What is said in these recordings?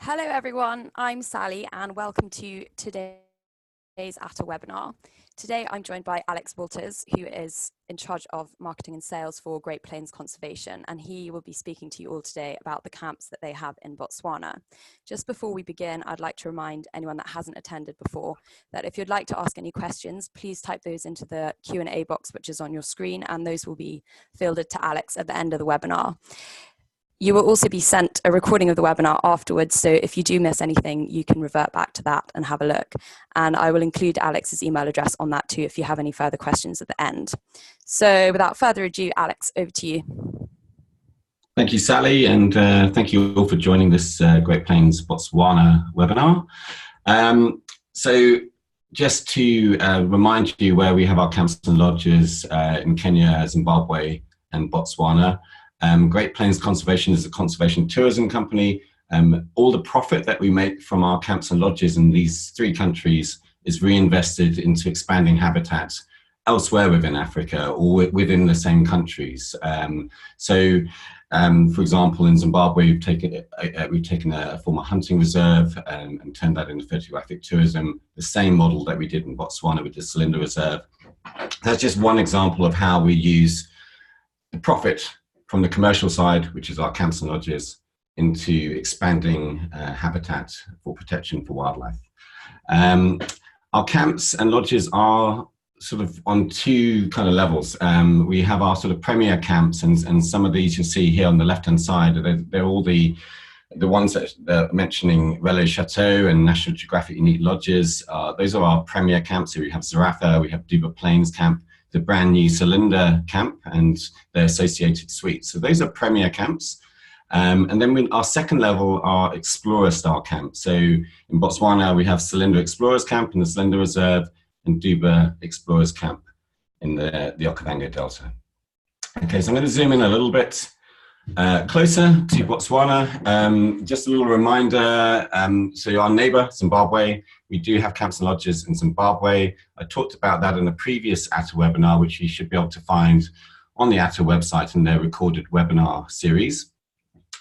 Hello everyone, I'm Sally and welcome to today's Atta webinar. Today I'm joined by Alex Walters, who is in charge of marketing and sales for Great Plains Conservation, and he will be speaking to you all today about the camps that they have in Botswana. Just before we begin, I'd like to remind anyone that hasn't attended before that if you'd like to ask any questions, please type those into the Q&A box which is on your screen, and those will be fielded to Alex at the end of the webinar. You will also be sent a recording of the webinar afterwards, so if you do miss anything, you can revert back to that and have a look. And I will include Alex's email address on that too if you have any further questions at the end. So without further ado, Alex, over to you. Thank you, Sally, and thank you all for joining this Great Plains Botswana webinar. So just to remind you where we have our camps and lodges in Kenya, Zimbabwe and Botswana. Great Plains Conservation is a conservation tourism company. All the profit that we make from our camps and lodges in these three countries is reinvested into expanding habitat elsewhere within Africa or within the same countries. For example, in Zimbabwe, we've taken a former hunting reserve and turned that into photographic tourism, the same model that we did in Botswana with the Selinda Reserve. That's just one example of how we use the profit from the commercial side, which is our camps and lodges, into expanding habitat for protection for wildlife. Our camps and lodges are sort of on two kind of levels. We have our sort of premier camps, and some of these you'll see here on the left-hand side. They're all the ones that are mentioning Relais Chateau and National Geographic Unique Lodges. Those are our premier camps. So we have Zarafa, we have Duba Plains Camp, the brand new Selinda camp and their associated suites. So those are premier camps. And then our second level are explorer style camps. So in Botswana, we have Selinda Explorers Camp in the Selinda Reserve and Duba Explorers Camp in the Okavango Delta. Okay, so I'm going to zoom in a little bit closer to Botswana. Just a little reminder, so our neighbor, Zimbabwe, we do have camps and lodges in Zimbabwe. I talked about that in a previous Atta webinar, which you should be able to find on the Atta website in their recorded webinar series.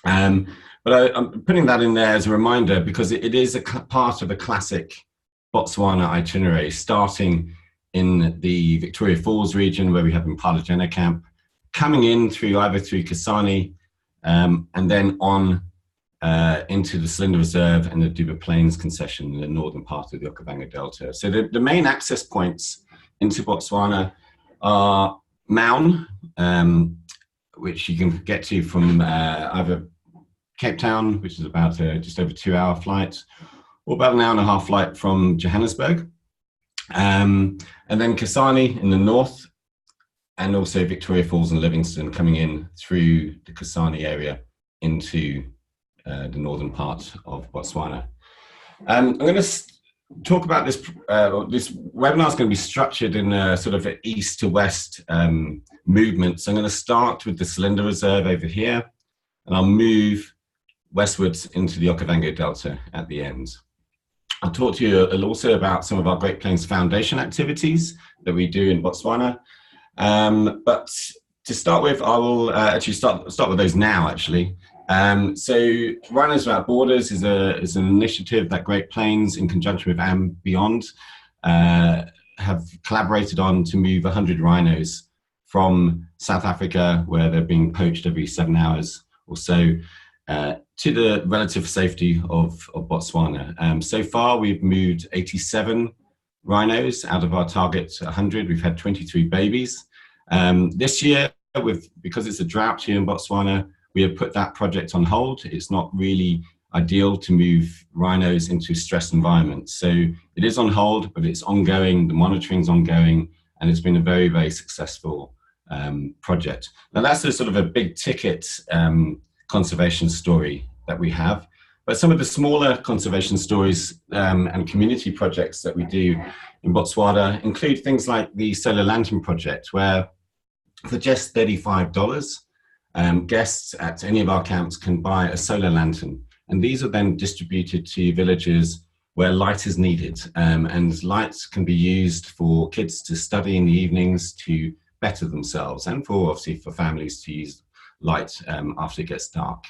But I'm putting that in there as a reminder because it is a part of a classic Botswana itinerary, starting in the Victoria Falls region where we have Impala Jenna Camp, coming in either through Kasane and then on into the Selinda Reserve and the Duba Plains Concession in the northern part of the Okavango Delta. So the main access points into Botswana are Maun, which you can get to from either Cape Town, which is about just over 2-hour flight, or about an 1.5-hour flight from Johannesburg. And then Kasane in the north, and also Victoria Falls and Livingstone coming in through the Kasane area into the northern part of Botswana. I'm going to talk about this. This webinar is going to be structured in a sort of an east to west movement. So I'm going to start with the Selinda Reserve over here, and I'll move westwards into the Okavango Delta at the end. I'll talk to you also about some of our Great Plains Foundation activities that we do in Botswana. But to start with, I will actually start with those now, actually. So Rhinos Without Borders is an initiative that Great Plains, in conjunction with And Beyond, have collaborated on to move 100 rhinos from South Africa, where they're being poached every 7 hours or so, to the relative safety of Botswana. So far, we've moved 87 rhinos out of our target 100. We've had 23 babies. This year, because it's a drought here in Botswana, we have put that project on hold. It's not really ideal to move rhinos into stressed environments. So it is on hold, but it's ongoing. The monitoring's ongoing, and it's been a very, very successful project. Now that's a sort of a big ticket conservation story that we have. But some of the smaller conservation stories and community projects that we do in Botswana include things like the Solar Lantern Project, where for just $35, guests at any of our camps can buy a solar lantern. And these are then distributed to villages where light is needed. And lights can be used for kids to study in the evenings to better themselves, and for obviously for families to use light after it gets dark.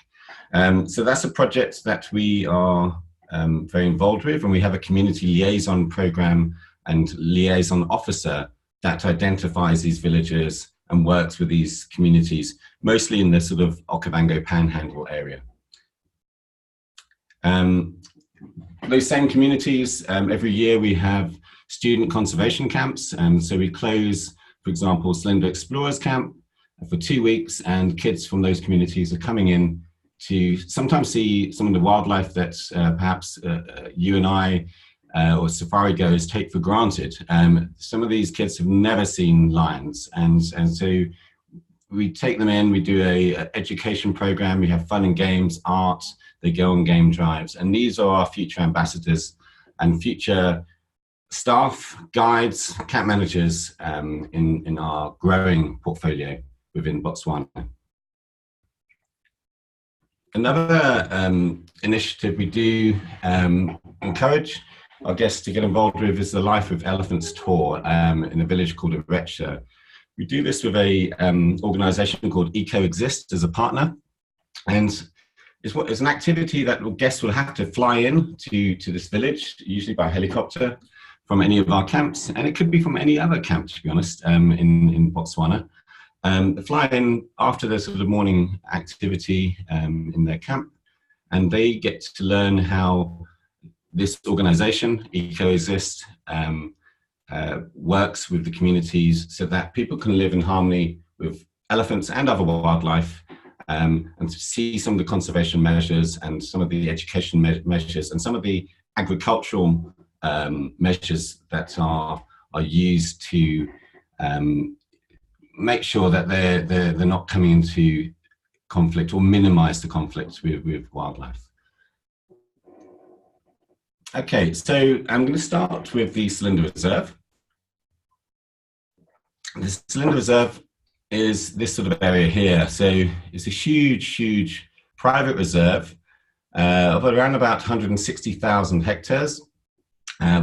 So that's a project that we are very involved with, and we have a community liaison program and liaison officer that identifies these villages and works with these communities, mostly in the sort of Okavango Panhandle area. Those same communities, every year we have student conservation camps. So we close, for example, Selinda Explorers Camp for 2 weeks, and kids from those communities are coming in to sometimes see some of the wildlife that perhaps you and I or safari goers take for granted. Some of these kids have never seen lions, and so we take them in, we do a education program, we have fun and games, art, they go on game drives, and these are our future ambassadors and future staff, guides, camp managers in our growing portfolio within Botswana. Another initiative we do encourage our guests to get involved with is the Life with Elephants tour in a village called Atta. We do this with a organisation called Ecoexist as a partner, and it's an activity that guests will have to fly in to this village, usually by helicopter, from any of our camps, and it could be from any other camp, to be honest, in Botswana. They fly in after the sort of morning activity in their camp, and they get to learn how this organisation, Ecoexist, works with the communities so that people can live in harmony with elephants and other wildlife, and to see some of the conservation measures and some of the education measures and some of the agricultural measures that are used to make sure that they're not coming into conflict or minimise the conflict with wildlife. Okay, so I'm going to start with the Selinda Reserve. The Selinda Reserve is this sort of area here. So it's a huge private reserve of around about 160,000 hectares.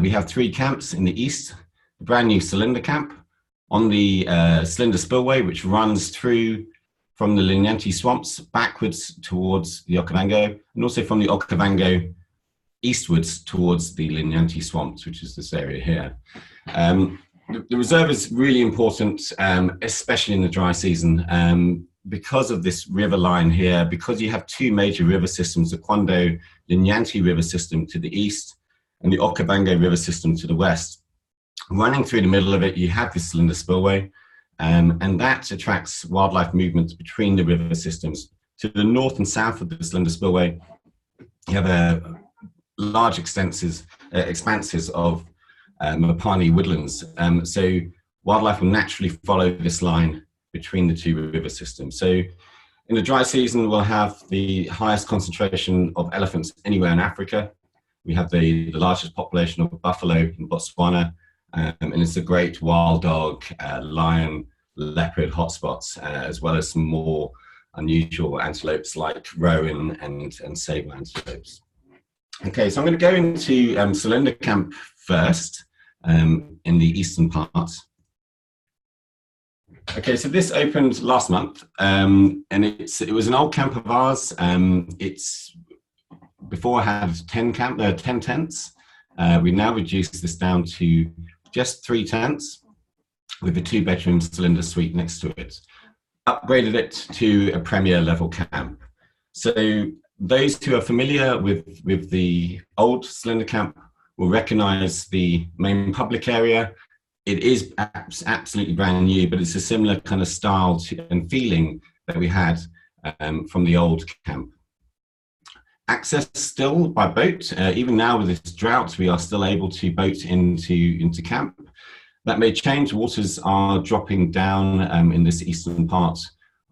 We have 3 camps in the east, the brand new Selinda camp, on the Selinda Spillway, which runs through from the Linyanti swamps backwards towards the Okavango, and also from the Okavango eastwards towards the Linyanti swamps, which is this area here. The reserve is really important, especially in the dry season, because of this river line here, because you have 2 major river systems, the Okvango Linyanti river system to the east and the Okavango river system to the west. Running through the middle of it, you have this Selinda Spillway, and that attracts wildlife movements between the river systems. To the north and south of the Selinda Spillway, you have large expanses of Mopani woodlands. So wildlife will naturally follow this line between the 2 river systems. So in the dry season, we'll have the highest concentration of elephants anywhere in Africa. We have the largest population of buffalo in Botswana, and it's a great wild dog, lion, leopard hotspots, as well as some more unusual antelopes like rowan and sable antelopes. Okay, so I'm going to go into Selinda Camp first, in the eastern part. Okay, so this opened last month, and it was an old camp of ours. It's before had 10 tents. We now reduced this down to just 3 tents with a 2-bedroom Selinda suite next to it. Upgraded it to a premier level camp. So those who are familiar with the old Selinda camp will recognize the main public area. It is absolutely brand new, but it's a similar kind of style and feeling that we had from the old camp. Access still by boat. Even now with this drought, we are still able to boat into camp. That may change. Waters are dropping down in this eastern part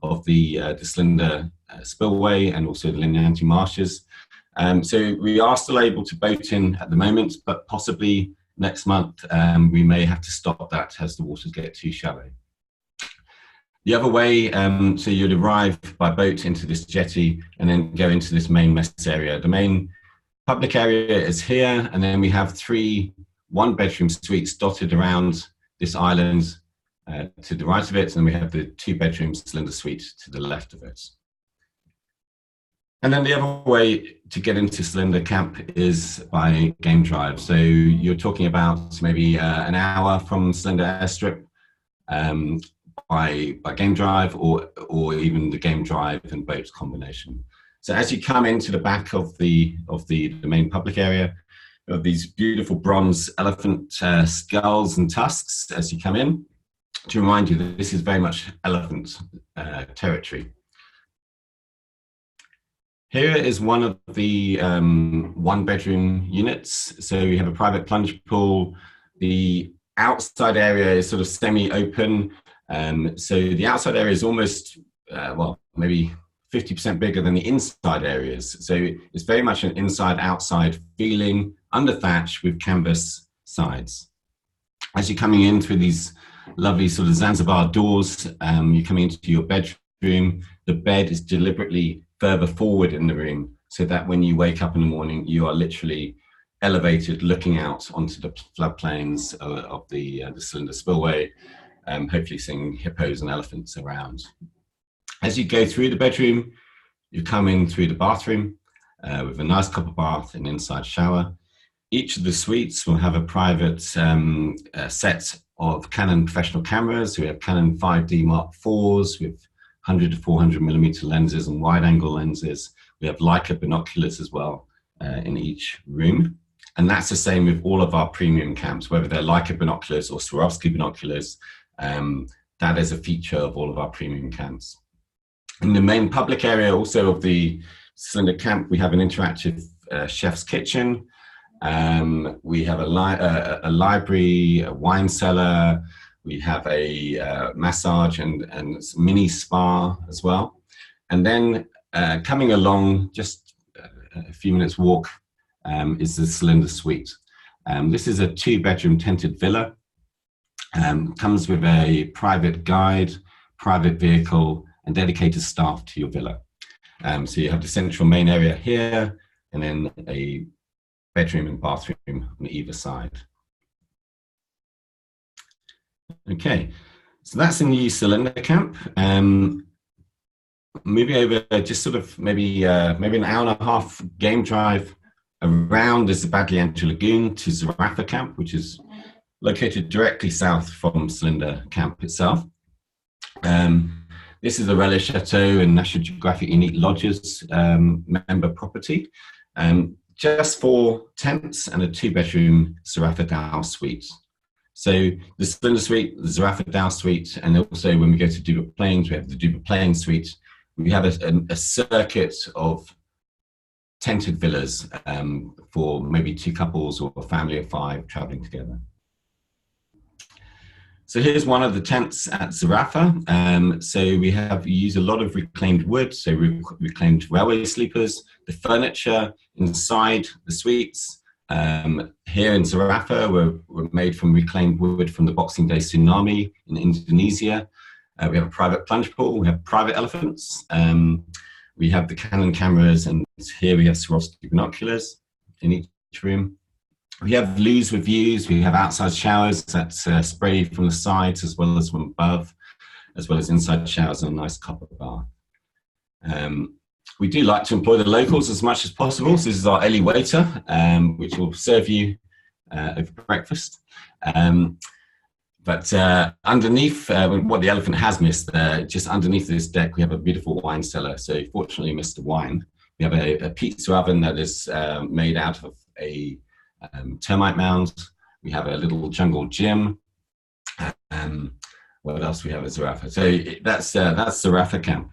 of the Selinda Spillway and also the Linyanti Marshes. So we are still able to boat in at the moment, but possibly next month we may have to stop that as the waters get too shallow. The other way, so you'd arrive by boat into this jetty and then go into this main mess area. The main public area is here, and then we have 3 1-bedroom suites dotted around this island to the right of it, and we have the 2-bedroom Selinda suite to the left of it. And then the other way to get into Selinda Camp is by game drive. So you're talking about maybe an hour from Selinda Airstrip um, by game drive, or even the game drive and boat combination. So as you come into the back of the main public area, you have these beautiful bronze elephant skulls and tusks as you come in, to remind you that this is very much elephant territory. Here is one of the one-bedroom units. So we have a private plunge pool. The outside area is sort of semi-open. So the outside area is almost, well, maybe 50% bigger than the inside areas. So it's very much an inside-outside feeling, under thatch with canvas sides. As you're coming in through these lovely sort of Zanzibar doors, you're coming into your bedroom. The bed is deliberately further forward in the room, so that when you wake up in the morning, you are literally elevated, looking out onto the floodplains of the Selinda Spillway, hopefully seeing hippos and elephants around. As you go through the bedroom, you come in through the bathroom with a nice copper bath and inside shower. Each of the suites will have a private set of Canon professional cameras. We have Canon 5D Mark IVs with 100 to 400 millimeter lenses and wide angle lenses. We have Leica binoculars as well in each room. And that's the same with all of our premium camps, whether they're Leica binoculars or Swarovski binoculars. That is a feature of all of our premium camps. In the main public area also of the Selinda camp, we have an interactive chef's kitchen. We have a library, a wine cellar. We have a massage and mini spa as well. And then coming along, just a few minutes walk, is the Selinda Suite. This is a 2-bedroom tented villa. Comes with a private guide, private vehicle, and dedicated staff to your villa. So you have the central main area here, and then a bedroom and bathroom on either side. Okay, so that's in the Selinda camp. Moving over, just sort of maybe an hour and a half game drive around the Zabadliancha Lagoon to Zarafa camp, which is located directly south from Selinda camp itself. This is the Relish Chateau and National Geographic Unique Lodges member property, just for tents and a 2-bedroom Zarafa Dhow suite. So the Selinda Suite, the Zarafa Dhow Suite, and also when we go to Duba Plains, we have the Duba Plains Suite. We have a circuit of tented villas for maybe 2 couples or a family of 5 traveling together. So here's one of the tents at Zarafa. So we use a lot of reclaimed wood, so reclaimed railway sleepers. The furniture inside the suites here in Zarafa were made from reclaimed wood from the Boxing Day tsunami in Indonesia. We have a private plunge pool, we have private elephants, we have the Canon cameras, and here we have Swarovski binoculars in each room. We have loos with views, we have outside showers that spray from the sides as well as from above, as well as inside showers and a nice copper bath. We do like to employ the locals as much as possible. So this is our Ellie waiter, which will serve you over breakfast. But underneath, what the elephant has missed, just underneath this deck, we have a beautiful wine cellar. So fortunately, missed the wine. We have a pizza oven that is made out of a termite mound. We have a little jungle gym. What else we have at Zarafa? So that's Zarafa camp.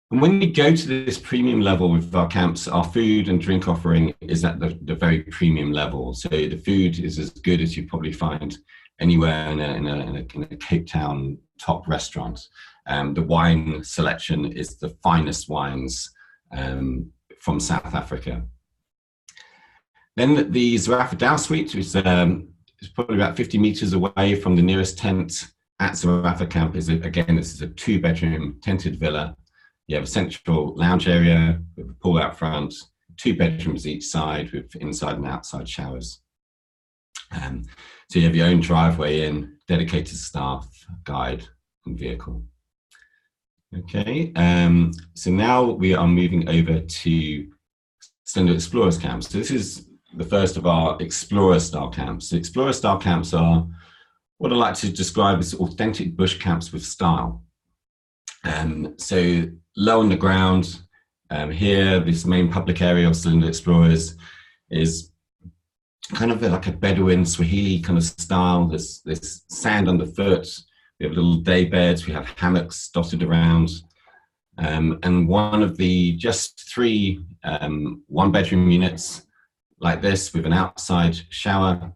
And when you go to this premium level with our camps, our food and drink offering is at the very premium level. So the food is as good as you probably find anywhere in a Cape Town top restaurant. The wine selection is the finest wines from South Africa. Then the Zarafa Dhow Suite, which is probably about 50 meters away from the nearest tent at Zarafa camp. This is a 2-bedroom tented villa. You have a central lounge area with a pool out front, 2 bedrooms each side with inside and outside showers. So you have your own driveway in, dedicated staff, guide, and vehicle. Okay, so now we are moving over to Selinda Explorers Camp. So this is the first of our Explorer style camps. So Explorer style camps are what I like to describe as authentic bush camps with style. So low on the ground, here, this main public area of Selinda Explorers is kind of like a Bedouin Swahili kind of style. There's sand underfoot. We have little day beds. We have hammocks dotted around. And one of the just 3 one-bedroom units like this with an outside shower,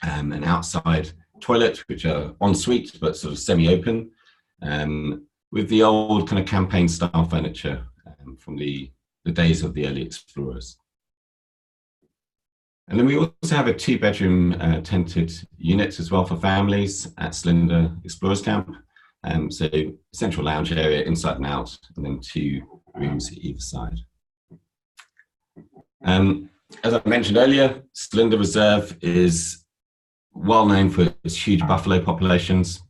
an outside toilet, which are ensuite but sort of semi-open, with the old kind of campaign style furniture from the days of the early explorers. And then we also have a 2-bedroom tented unit as well for families at Selinda Explorers Camp. So central lounge area inside and out, and then 2 rooms either side. As I mentioned earlier, Selinda Reserve is well known for its huge buffalo populations.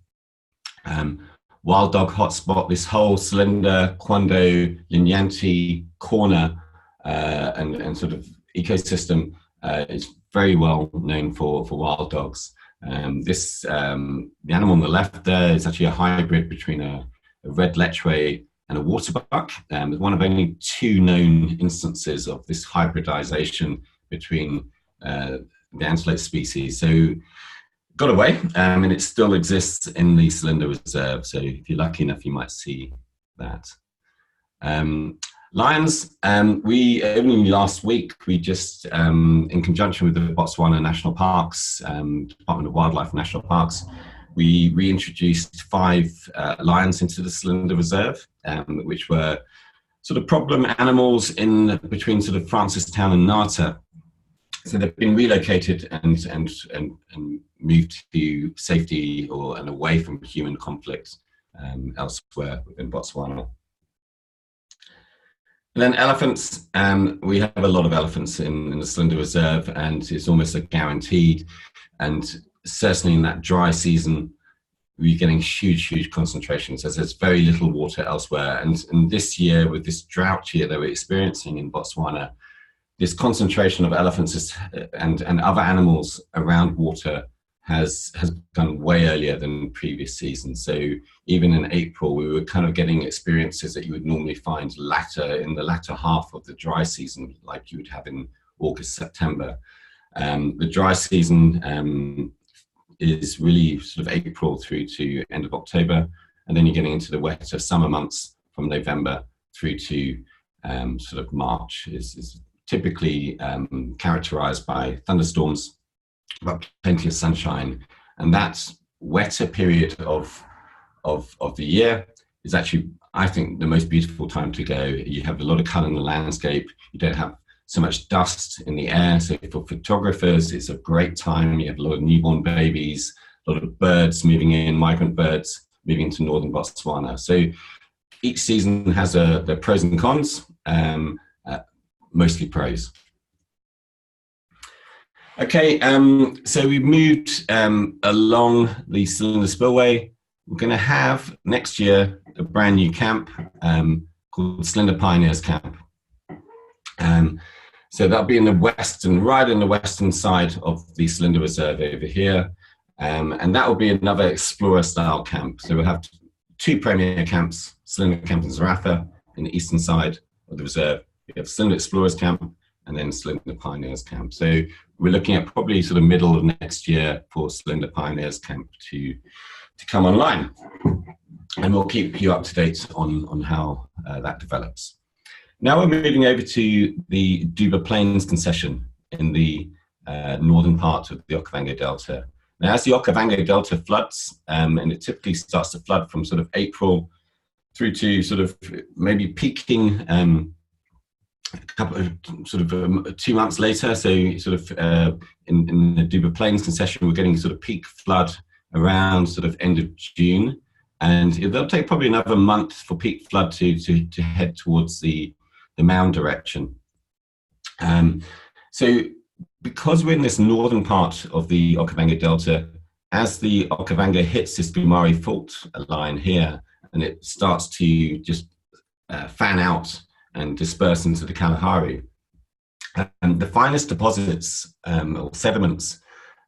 Wild dog hotspot, this whole Selinda, Quando, Linyanti corner and sort of ecosystem is very well known for wild dogs. The animal on the left there is actually a hybrid between a red lechwe and a waterbuck. One of only 2 known instances of this hybridization between the antelope species. So got away, and it still exists in the Selinda Reserve. So if you're lucky enough, you might see that. Lions, we only last week, we just, in conjunction with the Botswana National Parks, Department of Wildlife National Parks, we reintroduced 5 lions into the Selinda Reserve, which were sort of problem animals in between sort of Francistown and Atta. So they've been relocated and moved to safety and away from human conflict elsewhere within Botswana. And then elephants, we have a lot of elephants in the Selinda Reserve, and it's almost a guaranteed. And certainly in that dry season, we're getting huge concentrations as there's very little water elsewhere. And this year, with this drought year that we're experiencing in Botswana, this concentration of elephants and other animals around water has gone way earlier than previous seasons. So even in April, we were kind of getting experiences that you would normally find in the latter half of the dry season, like you would have in August, September. The dry season is really sort of April through to end of October, and then you're getting into the wetter summer months from November through to sort of March is typically characterized by thunderstorms, but plenty of sunshine. And that wetter period of the year is actually, I think, the most beautiful time to go. You have a lot of color in the landscape. You don't have so much dust in the air. So for photographers, it's a great time. You have a lot of newborn babies, a lot of birds moving in, migrant birds moving into northern Botswana. So each season has their pros and cons, mostly pros. Okay, so we've moved along the Selinda Spillway. We're going to have next year a brand new camp called Selinda Pioneers Camp. So that'll be in the right in the western side of the Selinda Reserve over here. And that will be another explorer style camp. So we'll have 2 premier camps, Selinda Camp and Zarafa in the eastern side of the reserve. We have Selinda Explorers Camp and then Selinda Pioneers Camp. So we're looking at probably sort of middle of next year for Selinda Pioneers Camp to come online. And we'll keep you up to date on how that develops. Now we're moving over to the Duba Plains Concession in the northern part of the Okavango Delta. Now, as the Okavango Delta floods, and it typically starts to flood from sort of April through to sort of maybe peaking a couple of 2 months later. So sort of in the Duba Plains Concession, we're getting sort of peak flood around sort of end of June. And it'll take probably another month for peak flood to head towards the mound direction. So because we're in this northern part of the Okavango Delta, as the Okavango hits this Gumari fault line here, and it starts to just fan out and disperse into the Kalahari. And the finest deposits or sediments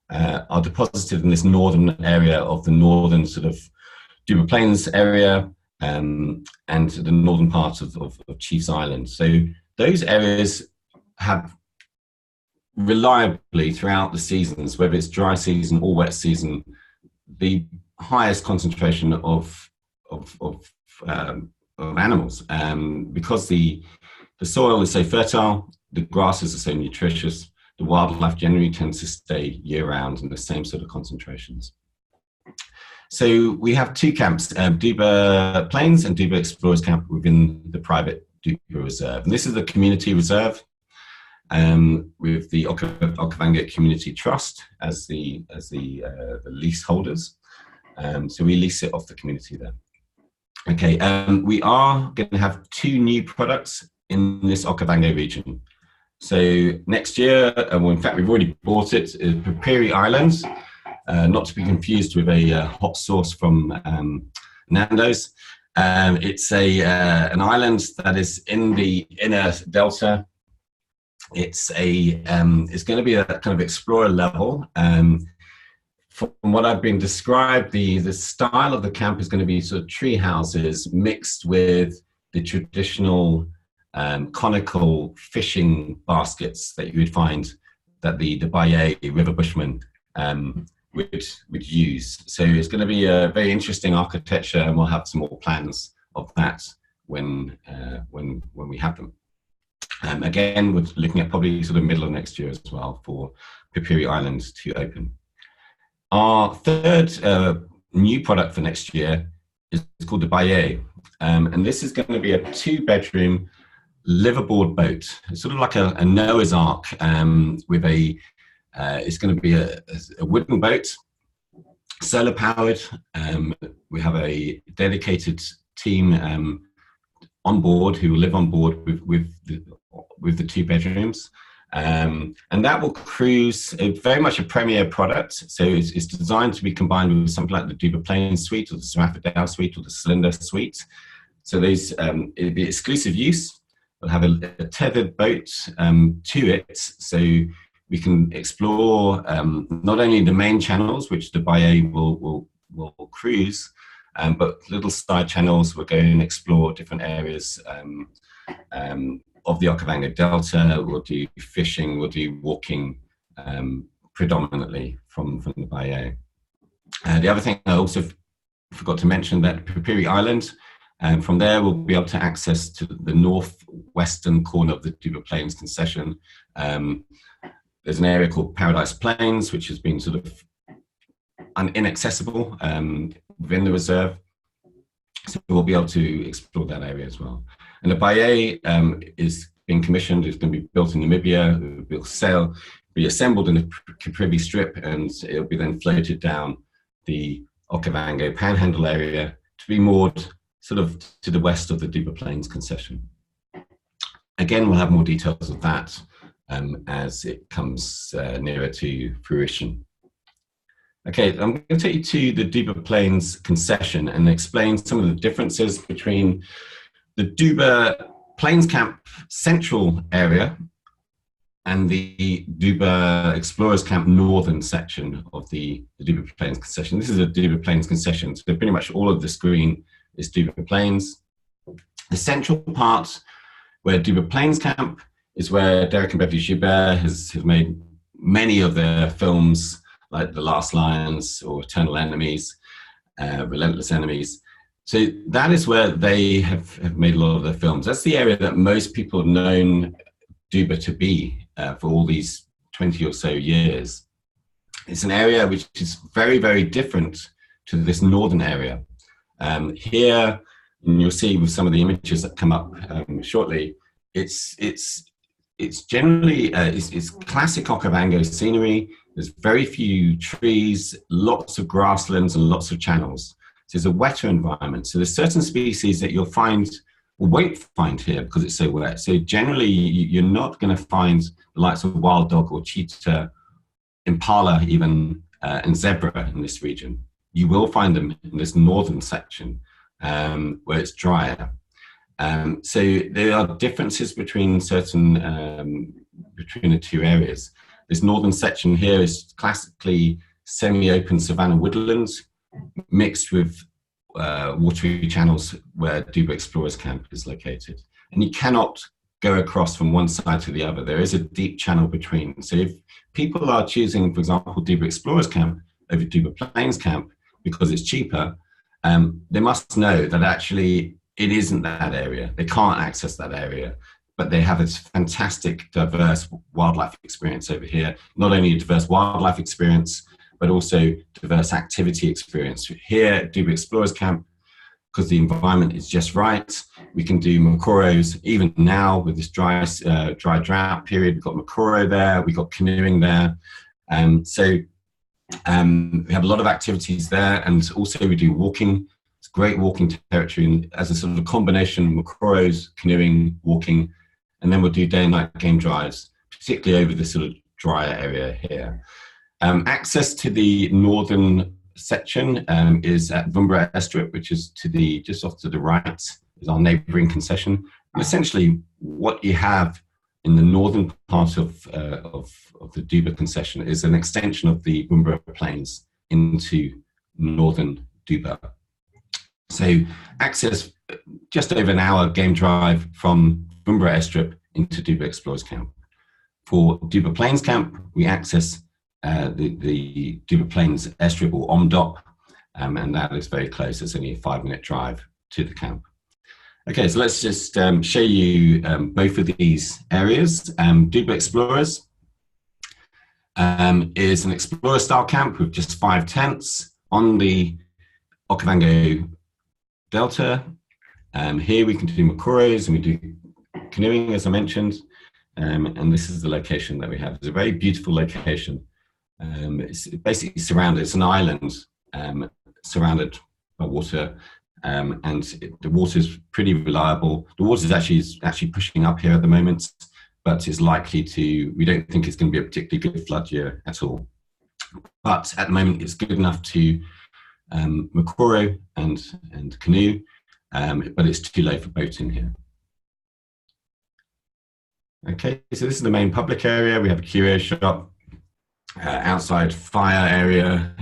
are deposited in this northern area of the northern sort of Duba Plains area and the northern part of Chiefs Island. So those areas have reliably throughout the seasons, whether it's dry season or wet season, the highest concentration of animals, because the soil is so fertile, the grasses are so nutritious, the wildlife generally tends to stay year-round in the same sort of concentrations. So we have two camps, Duba Plains and Duba Explorers Camp within the private Duba Reserve. And this is the community reserve with the Okavango Community Trust as the leaseholders. So we lease it off the community there. Okay, we are going to have two new products in this Okavango region. So next year, well, in fact, we've already bought it, is Pipiri Islands, not to be confused with a hot sauce from Nando's. It's an island that is in the inner delta. It's going to be a kind of explorer level. From what I've been described, the style of the camp is going to be sort of tree houses mixed with the traditional conical fishing baskets that you would find that the Baye river bushmen would use. So it's going to be a very interesting architecture, and we'll have some more plans of that when we have them. Again, we're looking at probably sort of middle of next year as well for Pipiri Islands to open. Our third new product for next year is called the Baye, and this is going to be a 2-bedroom liverboard boat. It's sort of like a Noah's Ark with it's going to be a wooden boat, solar powered. We have a dedicated team on board who will live on board with the 2 bedrooms. And that will cruise, very much a premier product. So it's designed to be combined with something like the Duba Plains suite or the Zarafa suite or the Selinda suite. So it'll be exclusive use. We'll have a tethered boat to it, so we can explore not only the main channels, which the Baye will cruise, but little side channels. We'll go and explore different areas of the Okavango Delta. We'll do fishing, we'll do walking predominantly from the Baye. The other thing I also forgot to mention, that Pipiri Island, and from there, we'll be able to access to the northwestern corner of the Duba Plains Concession. There's an area called Paradise Plains, which has been sort of inaccessible within the reserve. So we'll be able to explore that area as well. And the Baye is being commissioned. It's going to be built in Namibia. It'll be assembled in the Caprivi Strip, and it'll be then floated down the Okavango Panhandle area to be moored sort of to the west of the Duba Plains Concession. Again, we'll have more details of that as it comes nearer to fruition. Okay, I'm going to take you to the Duba Plains Concession and explain some of the differences between the Duba Plains Camp central area and the Duba Explorers Camp northern section of the Duba Plains Concession. This is a Duba Plains Concession, so pretty much all of the screen is Duba Plains. The central part, where Duba Plains Camp, is where Derek and Beverly Joubert has made many of their films, like The Last Lions or Eternal Enemies, Relentless Enemies. So that is where they have made a lot of their films. That's the area that most people have known Duba to be for all these 20 or so years. It's an area which is very, very different to this northern area. Here, and you'll see with some of the images that come up shortly, it's generally it's classic Okavango scenery. There's very few trees, lots of grasslands, and lots of channels. So it's a wetter environment. So there's certain species that you'll find or won't find here because it's so wet. So generally, you're not going to find the likes of wild dog or cheetah, impala even, and zebra in this region. You will find them in this northern section, where it's drier. So there are differences between between the two areas. This northern section here is classically semi-open savanna woodlands mixed with watery channels where Duba Explorers Camp is located. And you cannot go across from one side to the other. There is a deep channel between. So if people are choosing, for example, Duba Explorers Camp over Duba Plains Camp because it's cheaper, they must know that actually it isn't that area. They can't access that area, but they have this fantastic, diverse wildlife experience over here. Not only a diverse wildlife experience, but also diverse activity experience. Here at Duba Explorers Camp, because the environment is just right, we can do makoros. Even now with this dry drought period, we've got makoro there, we've got canoeing there. So we have a lot of activities there, and also we do walking. It's great walking territory, and as a sort of combination of makoros, canoeing, walking, and then we'll do day and night game drives, particularly over this sort of drier area here. Access to the northern section is at Vumbura Airstrip, which is just off to the right, is our neighbouring concession. And essentially, what you have in the northern part of the Duba concession is an extension of the Bombara Plains into northern Duba. So access just over an hour game drive from Bombara Airstrip into Duba Explorers Camp. For Duba Plains Camp, we access the Duba Plains Airstrip, or OMDOP, and that is very close. It's only a 5-minute drive to the camp. Okay, so let's just show you both of these areas. Duba Explorers is an explorer-style camp with just 5 tents on the Okavango Delta. Here we can do makoros and we do canoeing, as I mentioned, and this is the location that we have. It's a very beautiful location. It's basically surrounded, it's an island surrounded by water, and the water is pretty reliable. The water is actually pushing up here at the moment, but it's likely to, we don't think it's going to be a particularly good flood year at all. But at the moment, it's good enough to makoro and canoe, but it's too low for boating here. Okay, so this is the main public area. We have a curio shop, outside fire area,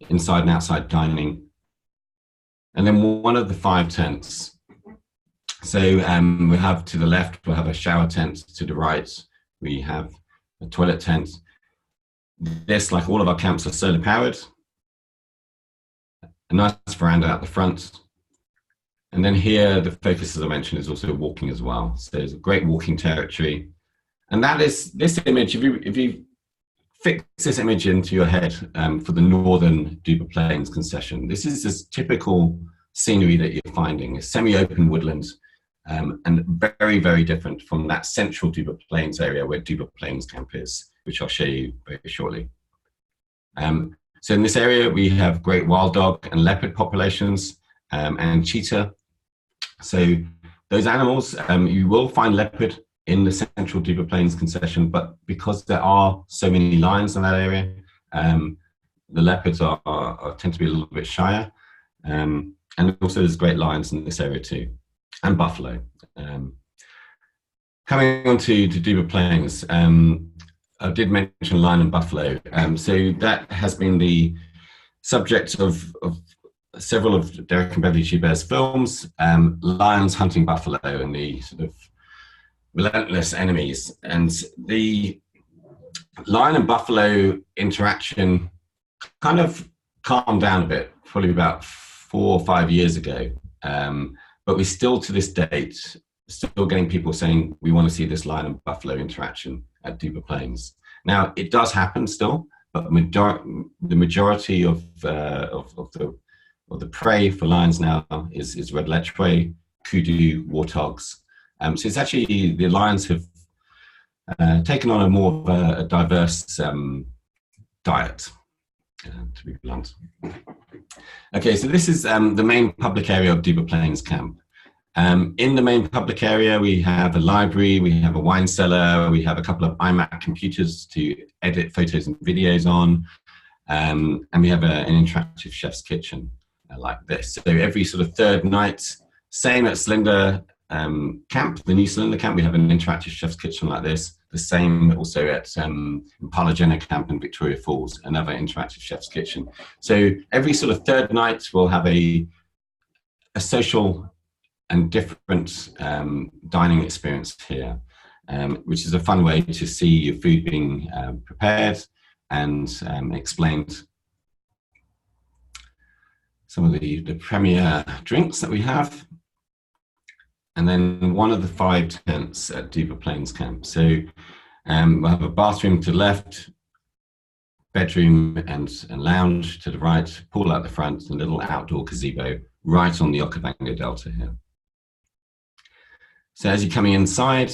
inside and outside dining, and then one of the 5 tents. So we have to the left, we'll have a shower tent. To the right, we have a toilet tent. This, like all of our camps, are solar powered. A nice veranda out the front. And then here, the focus, as I mentioned, is also walking as well. So there's a great walking territory. And that is, this image, if you fix this image into your head for the northern Duba Plains concession, this is this typical scenery that you're finding, a semi-open woodlands, and very, very different from that central Duba Plains area where Duba Plains Camp is, which I'll show you very shortly. So in this area, we have great wild dog and leopard populations, and cheetah. So those animals, you will find leopard in the central Duba Plains concession, but because there are so many lions in that area, the leopards tend to be a little bit shyer. And also there's great lions in this area too, and buffalo. Coming on to Duba Plains, I did mention lion and buffalo. So that has been the subject of several of Derek and Beverly Gilbert's films, lions hunting buffalo and the sort of relentless enemies. And the lion and buffalo interaction kind of calmed down a bit, probably about 4 or 5 years ago. But we still, to this date, still getting people saying, we want to see this lion and buffalo interaction at Duba Plains. Now, it does happen still, but the majority of the prey for lions now is red lechwe, kudu, warthogs. So it's actually, the lions have taken on a more of a diverse diet, to be blunt. Okay, so this is the main public area of Duba Plains Camp. In the main public area, we have a library, we have a wine cellar, we have a couple of iMac computers to edit photos and videos on, and we have an interactive chef's kitchen. like this. So every sort of third night, same at Selinda Camp, the new Selinda Camp, we have an interactive chef's kitchen like this. The same also at Impala Camp in Victoria Falls, another interactive chef's kitchen. So every sort of third night, we'll have a social and different dining experience here, which is a fun way to see your food being prepared and explained. Some of the premier drinks that we have. And then one of the 5 tents at Duba Plains Camp. So we'll have a bathroom to the left, bedroom and lounge to the right, pool out the front, and a little outdoor gazebo right on the Okavango Delta here. So as you're coming inside,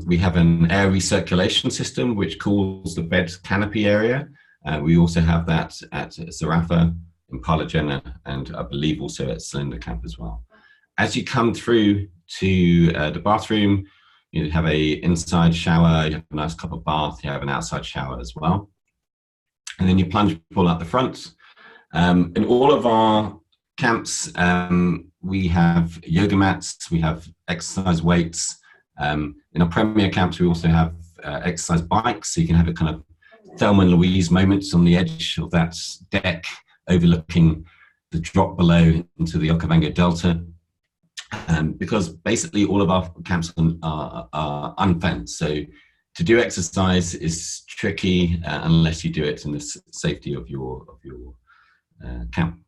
we have an air recirculation system which cools the bed canopy area. We also have that at Zarafa, Impala and I believe also at Selinda Camp as well. As you come through to the bathroom, you have a inside shower, you have a nice cup of bath, you have an outside shower as well. And then you plunge pool out the front. In all of our camps, we have yoga mats, we have exercise weights. In our premier camps, we also have exercise bikes, so you can have a kind of Thelma and Louise moments on the edge of that deck overlooking the drop below into the Okavango Delta. Because basically all of our camps are unfenced, so to do exercise is tricky unless you do it in the safety of your camp.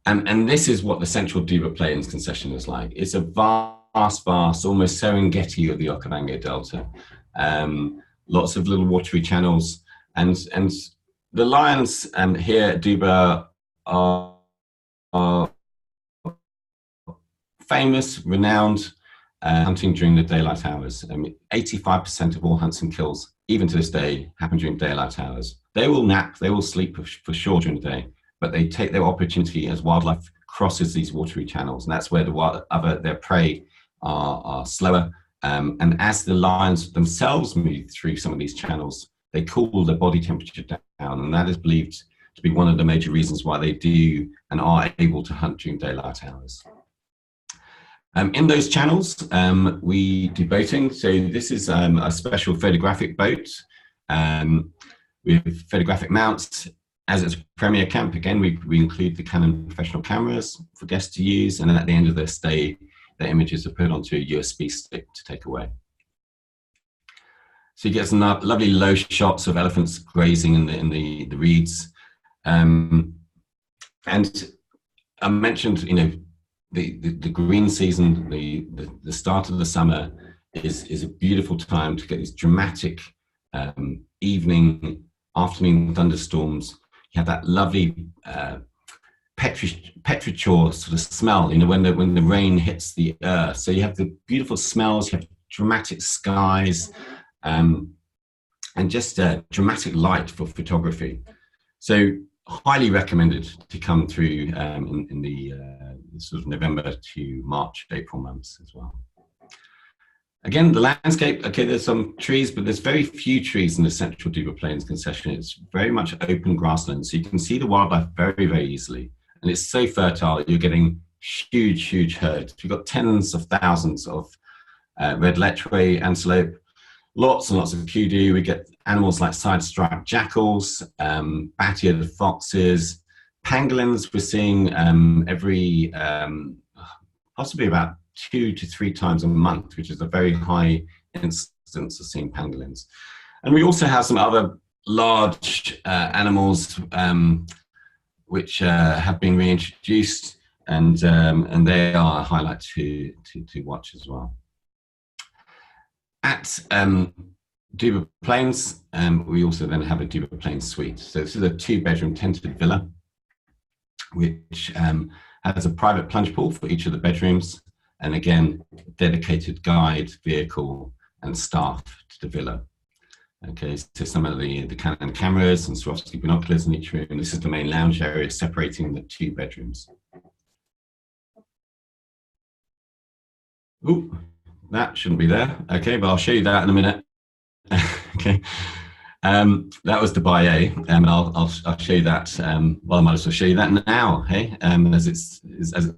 And this is what the central Duba Plains Concession is like. It's a vast, almost Serengeti of the Okavango Delta. Lots of little watery channels, and the lions here at Duba are famous, renowned, hunting during the daylight hours. 85% of all hunts and kills, even to this day, happen during daylight hours. They will nap, they will sleep for sure during the day, but they take their opportunity as wildlife crosses these watery channels, and that's where their prey are slower. And as the lions themselves move through some of these channels, they cool their body temperature down, and that is believed to be one of the major reasons why they do and are able to hunt during daylight hours. In those channels, we do boating. So this is a special photographic boat with photographic mounts. As it's a premier camp, again, we include the Canon professional cameras for guests to use, and at the end of their stay, their images are put onto a USB stick to take away. So you get some lovely low shots of elephants grazing in the reeds. And I mentioned, the green season, the start of the summer is a beautiful time to get these dramatic afternoon thunderstorms. You have that lovely petrichor sort of smell, when the rain hits the earth. So you have the beautiful smells, you have dramatic skies, and just dramatic light for photography. So highly recommended to come through in the sort of November to March, April months as well. Again, the landscape, okay, there's some trees, but there's very few trees in the central Duba Plains Concession. It's very much open grassland, so you can see the wildlife very, very easily. And it's so fertile, you're getting huge herds. We've got tens of thousands of red letchway antelope, lots and lots of kudu. We get animals like side-striped jackals, bat-eared foxes, pangolins. We're seeing every, possibly about 2 to 3 times a month, which is a very high incidence of seeing pangolins. And we also have some other large animals which have been reintroduced, and they are a highlight to watch as well. At Duba Plains, we also then have a Duba Plains suite. So this is a 2-bedroom tented villa, which has a private plunge pool for each of the bedrooms, and again, dedicated guide, vehicle, and staff to the villa. Okay, so some of the Canon cameras and Swarovski binoculars in each room. This is the main lounge area separating the 2 bedrooms. Ooh, that shouldn't be there. Okay, but I'll show you that in a minute. Okay, That was Dubai A, and I'll show you that. Well, I might as well show you that now, hey, as it's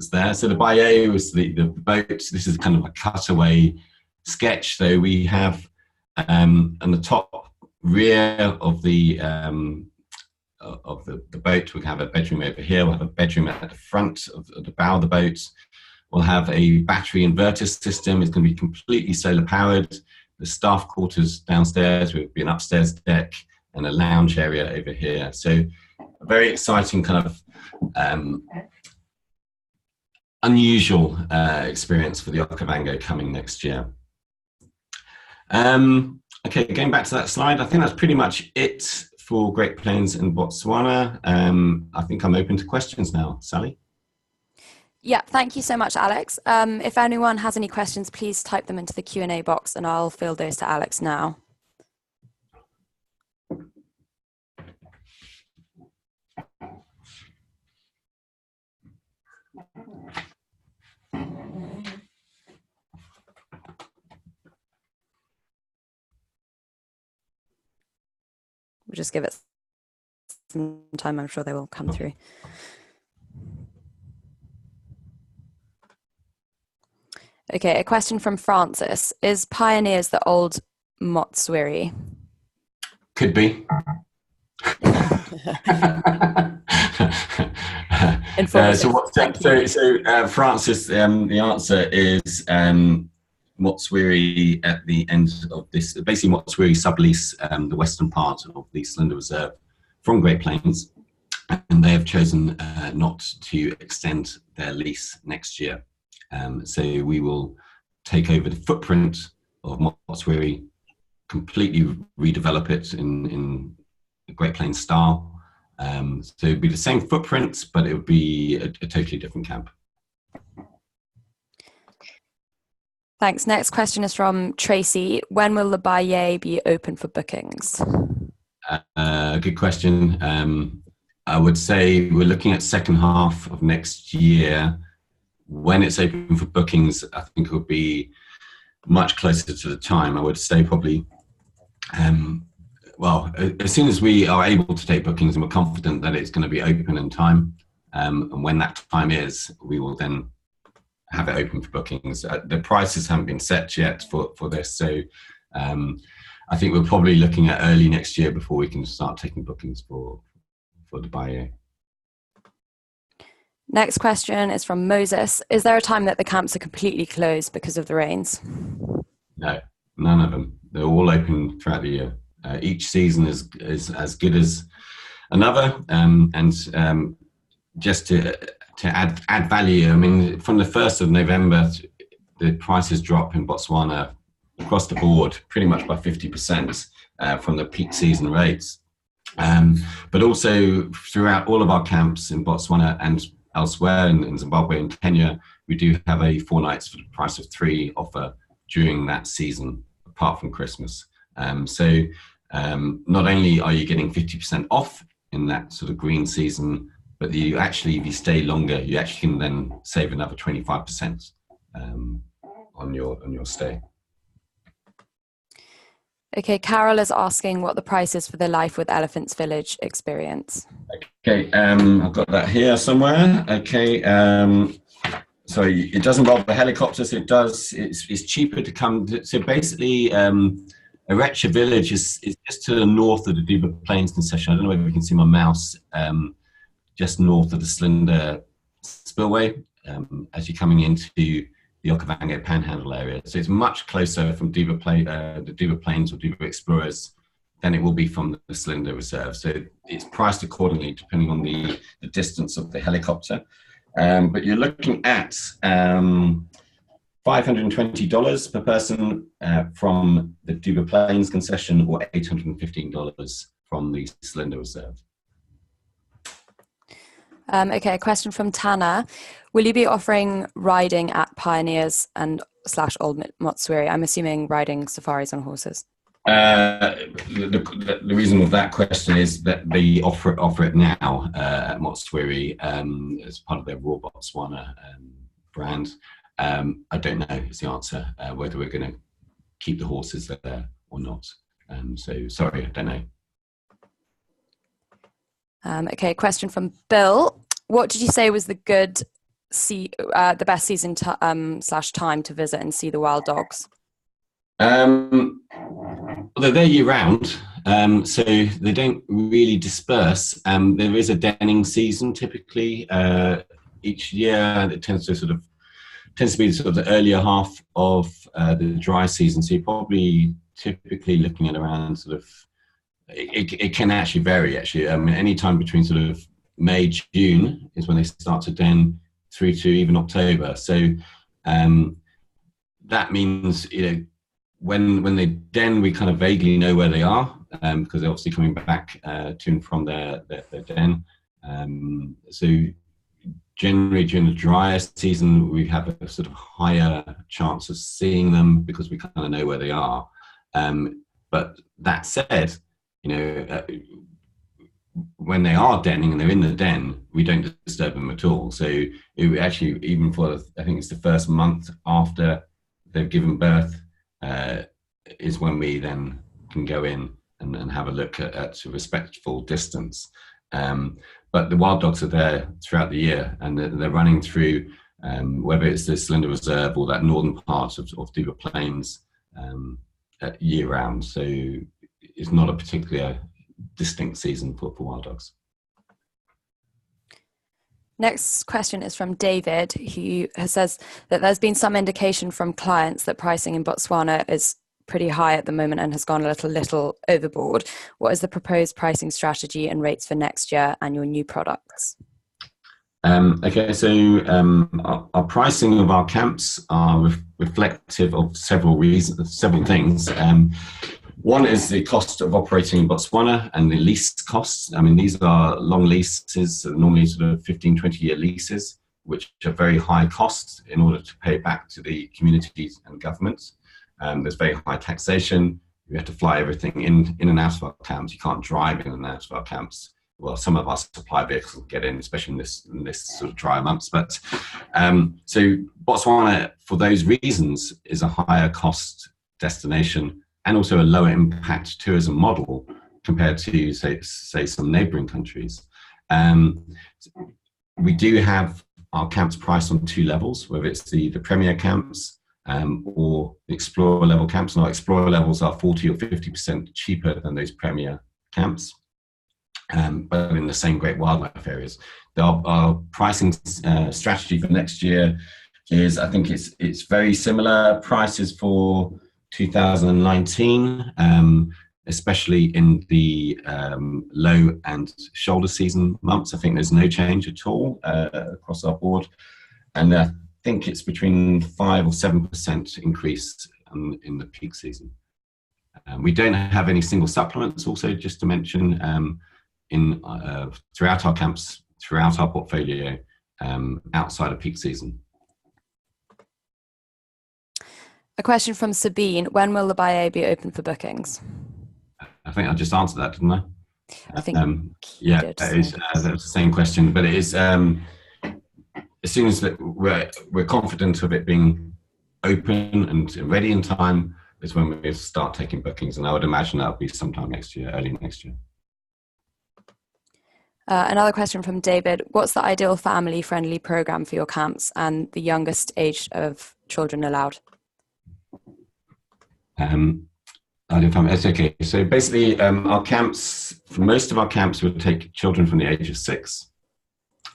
there. So the Dubai A was the boat. This is kind of a cutaway sketch. So we have on the top rear of the boat, we have a bedroom over here. We'll have a bedroom at the front of the bow of the boat. We'll have a battery inverter system. It's going to be completely solar powered. The staff quarters downstairs will be an upstairs deck and a lounge area over here. So a very exciting kind of unusual experience for the Okavango coming next year. Okay, going back to that slide, I think that's pretty much it for Great Plains and Botswana. I think I'm open to questions now, Sally. Yeah, thank you so much, Alex. If anyone has any questions, please type them into the Q&A box and I'll field those to Alex now. We'll just give it some time. I'm sure they will come through. Okay, a question from Francis. Is Pioneers the old Motswiri? Could be. Francis, the answer is Motswiri at the end of this, basically Motswiri sublease the western part of the Selinda Reserve from Great Plains, and they have chosen not to extend their lease next year. So we will take over the footprint of Motswiri, completely redevelop it in the Great Plains style. So it'd be the same footprint, but it would be a totally different camp. Thanks. Next question is from Tracy. When will the Baye be open for bookings? Good question. I would say we're looking at second half of next year. When it's open for bookings, I think it would be much closer to the time. I would say probably, well, as soon as we are able to take bookings and we're confident that it's going to be open in time, and when that time is, we will then have it open for bookings. The prices haven't been set yet for this, so I think we're probably looking at early next year before we can start taking bookings for Dubai. Next question is from Moses. Is there a time that the camps are completely closed because of the rains? No, none of them. They're all open throughout the year. Each season is as good as another. And just to add value, I mean, from the 1st of November, the prices drop in Botswana across the board pretty much by 50% from the peak season rates. But also throughout all of our camps in Botswana and elsewhere in Zimbabwe and Kenya, we do have a 4 nights for the price of 3 offer during that season, apart from Christmas. So not only are you getting 50% off in that sort of green season, but you actually, if you stay longer, you actually can then save another 25% on your stay. Okay, Carol is asking what the price is for the Life with Elephants Village experience. Okay, I've got that here somewhere. Okay, so it does involve a helicopter, so it's cheaper to come to, so basically Erecha Village is just to the north of the Duba Plains Concession. I don't know whether you can see my mouse, just north of the Selinda spillway as you're coming into the Okavango Panhandle area. So it's much closer from the Duba Plains or Duba Explorers than it will be from the Selinda Reserve. So it's priced accordingly depending on the distance of the helicopter. But you're looking at $520 per person from the Duba Plains Concession, or $815 from the Selinda Reserve. Okay, a question from Tana. Will you be offering riding at Pioneers and / Old Motswiri? I'm assuming riding safaris on horses. The reason of that question is that they offer it now at Motswiri as part of their Raw Botswana brand. I don't know is the answer, whether we're going to keep the horses there or not. So sorry, I don't know. Okay, question from Bill. What did you say was the best season slash time to visit and see the wild dogs? They're year round, so they don't really disperse. There is a denning season typically each year. It tends to be sort of the earlier half of the dry season. So you're probably typically looking at around sort of. It can actually vary. Actually, I mean, any time between sort of May, June is when they start to den, through to even October. So that means, when they den, we kind of vaguely know where they are, because they're obviously coming back to and from their den. So generally during the drier season, we have a sort of higher chance of seeing them because we kind of know where they are. But that said, when they are denning and they're in the den, we don't disturb them at all. So it actually, even for, I think it's the first month after they've given birth, is when we then can go in and have a look at a respectful distance. But the wild dogs are there throughout the year, and they're running through, whether it's the Selinda Reserve or that northern part of Duba Plains, year round. So it's not a particular distinct season for wild dogs. Next question is from David, who says that there's been some indication from clients that pricing in Botswana is pretty high at the moment and has gone a little overboard. What is the proposed pricing strategy and rates for next year and your new products? Okay, so our pricing of our camps are reflective of several things. One is the cost of operating in Botswana and the lease costs. I mean, these are long leases, normally sort of 15, 20-year leases, which are very high costs in order to pay back to the communities and governments. There's very high taxation. You have to fly everything in and out of our camps. You can't drive in and out of our camps. Well, some of our supply vehicles get in, especially in this sort of dry months. But so Botswana, for those reasons, is a higher cost destination and also a lower impact tourism model compared to, say some neighbouring countries. We do have our camps priced on two levels, whether it's the premier camps or the explorer level camps. And our explorer levels are 40 or 50% cheaper than those premier camps, but in the same great wildlife areas. Our pricing strategy for next year is, I think it's very similar prices for 2019, especially in the low and shoulder season months. I think there's no change at all across our board. And I think it's between 5 or 7% increase in the peak season. We don't have any single supplements, also, just to mention, throughout our camps, throughout our portfolio, outside of peak season. A question from Sabine: when will the Baye be open for bookings? I think I just answered that, didn't I? I think yeah, that was the same question, but it is as soon as we're confident of it being open and ready in time is when we start taking bookings, and I would imagine that'll be sometime next year, early next year. Another question from David: what's the ideal family-friendly program for your camps and the youngest age of children allowed? It's okay. So basically, our camps, for most of our camps, would take children from the age of 6.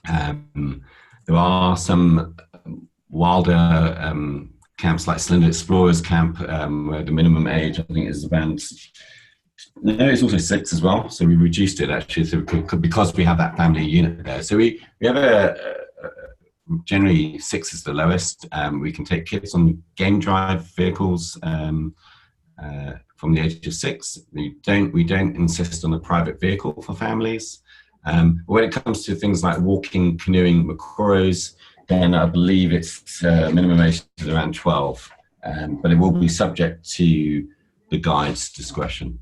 There are some wilder camps like Selinda Explorers Camp, where the minimum age, I think, is around. No, it's also 6 as well. So we reduced it actually, so because we have that family unit there. So we have generally 6 is the lowest. We can take kids on game drive vehicles from the age of 6. We don't insist on a private vehicle for families. When it comes to things like walking, canoeing, makoros, then I believe it's minimum age is around 12, but it will be subject to the guide's discretion.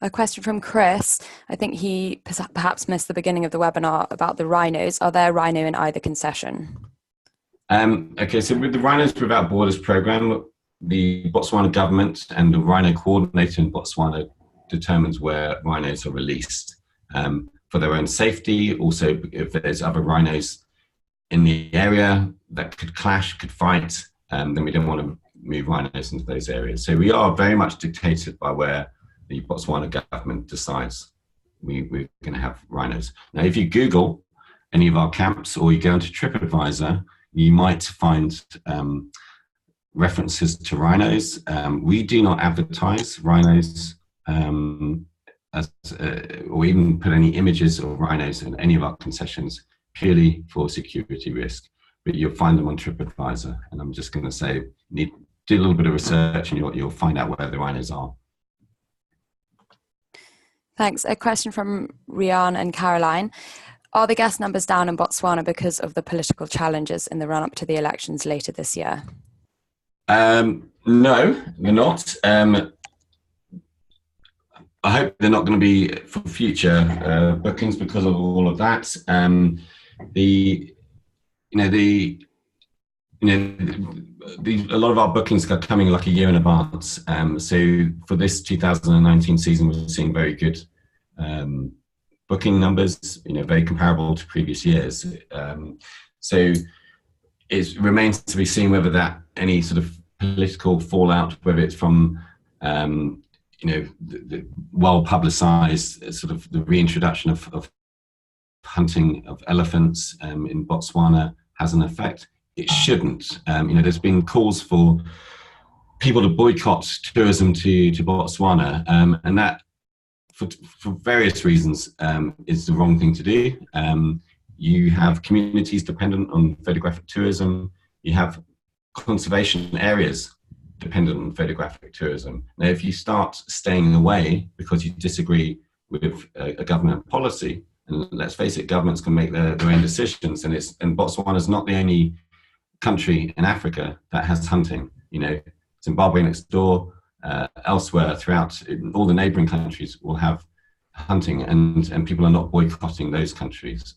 A question from Chris. I think he perhaps missed the beginning of the webinar about the rhinos. Are there rhino in either concession? Okay, so with the Rhinos Without Borders program, the Botswana government and the rhino coordinator in Botswana determines where rhinos are released for their own safety. Also, if there's other rhinos in the area that could clash, could fight, then we don't want to move rhinos into those areas. So we are very much dictated by where the Botswana government decides we're going to have rhinos. Now, if you Google any of our camps or you go into TripAdvisor, you might find references to rhinos. We do not advertise rhinos or even put any images of rhinos in any of our concessions, purely for security risk. But you'll find them on TripAdvisor, and I'm just going to say, do a little bit of research, and you'll find out where the rhinos are. Thanks. A question from Rian and Caroline. Are the guest numbers down in Botswana because of the political challenges in the run-up to the elections later this year? No, they're not. I hope they're not going to be for future bookings because of all of that. A lot of our bookings are coming like a year in advance. So for this 2019 season, we're seeing very good booking numbers, very comparable to previous years. So it remains to be seen whether that any sort of political fallout, whether it's from the well-publicized sort of the reintroduction of hunting of elephants in Botswana has an effect. It shouldn't. There's been calls for people to boycott tourism to Botswana, and that, for various reasons, is the wrong thing to do. You have communities dependent on photographic tourism. You have conservation areas dependent on photographic tourism. Now, if you start staying away because you disagree with a government policy, and let's face it, governments can make their own decisions, and Botswana is not the only country in Africa that has hunting. Zimbabwe next door, elsewhere throughout all the neighboring countries will have hunting, and people are not boycotting those countries.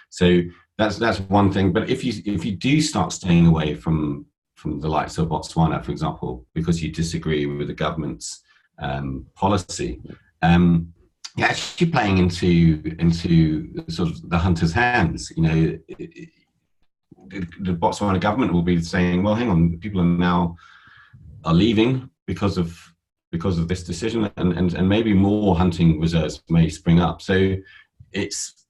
So that's one thing. But if you do start staying away from the likes of Botswana, for example, because you disagree with the government's policy, you're actually playing into sort of the hunter's hands. The Botswana government will be saying, well, hang on, people are leaving because of this decision, and maybe more hunting reserves may spring up. So it's